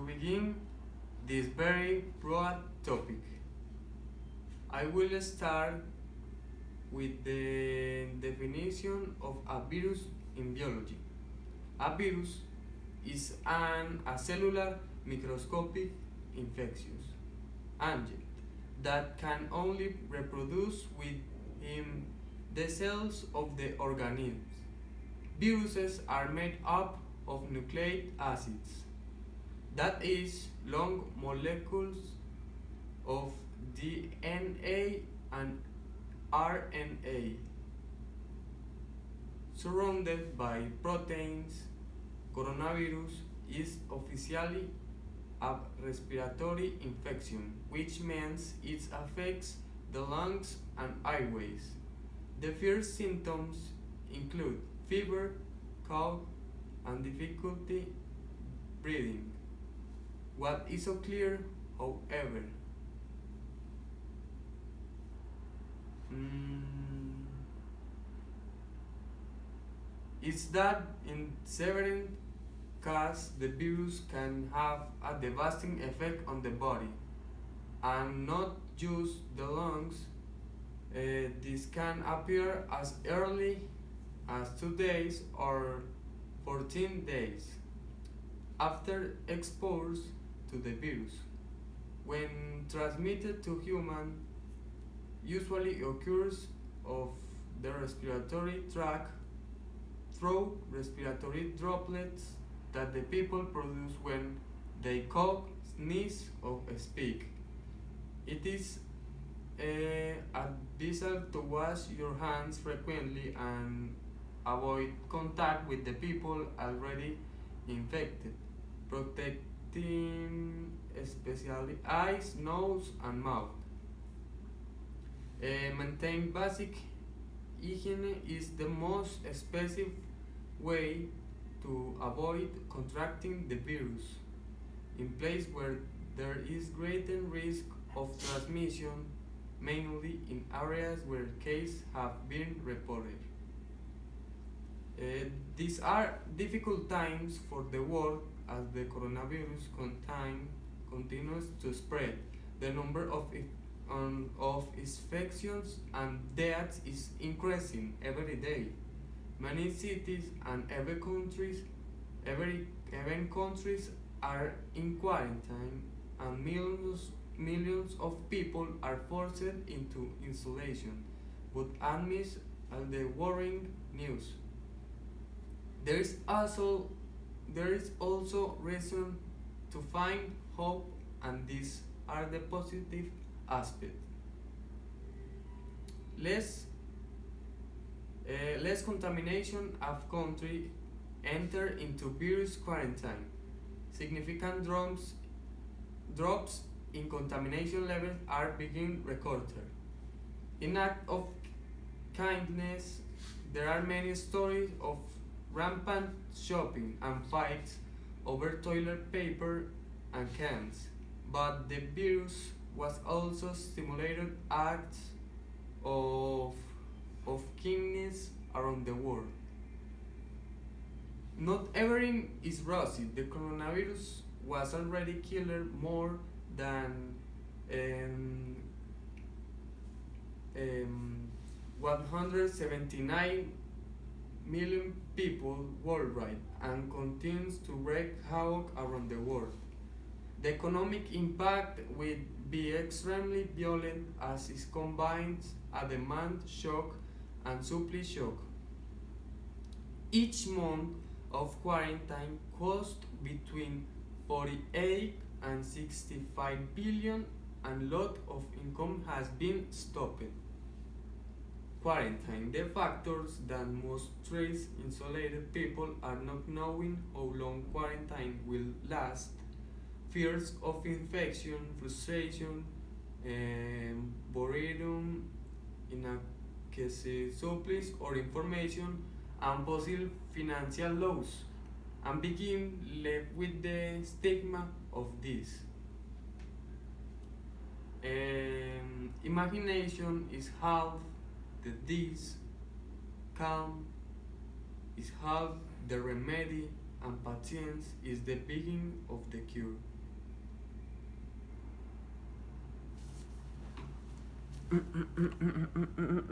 begin this very broad topic, I will start with the definition of a virus in biology. A virus is an acellular microscopic infectious agent that can only reproduce within the cells of the organism. Viruses are made up of nucleic acids, that is, long molecules of DNA and RNA, surrounded by proteins. Coronavirus is officially a respiratory infection, which means it affects the lungs and airways. The first symptoms include fever, cough, and difficulty breathing. What is so clear, however, is that in several cases the virus can have a devastating effect on the body, and not just the lungs. This can appear as early as 2 days or 14 days after exposure to the virus. When transmitted to human, usually occurs of the respiratory tract through respiratory droplets that the people produce when they cough, sneeze, or speak. It is advisable to wash your hands frequently and avoid contact with the people already infected, protecting especially eyes, nose, and mouth. Maintain basic hygiene is the most effective way to avoid contracting the virus in place where there is greater risk of transmission, mainly in areas where cases have been reported. These are difficult times for the world as the coronavirus continues to spread. The number of infections and deaths is increasing every day. Many cities and even countries are in quarantine, and millions of people are forced into isolation. But amidst all the worrying news, there is also reason to find hope, and these are the positive aspects. Less contamination of country enter into virus quarantine. Significant drops in contamination levels are being recorded. In act of kindness, there are many stories of rampant shopping and fights over toilet paper and cans, but the virus was also stimulated acts of kindness around the world. Not everything is rosy. The coronavirus was already killed more than 179 million people worldwide and continues to wreak havoc around the world. The economic impact will be extremely violent as it combines a demand shock and supply shock. Each month of quarantine cost between 48 and 65 billion, and lot of income has been stopped. Quarantine. The factors that most stress isolated people are not knowing how long quarantine will last, fears of infection, frustration, boredom, inaccessible supplies or information, and possible financial loss, and begin live with the stigma of this. Imagination is half the disease, calm is half the remedy, and patience is the beginning of the cure.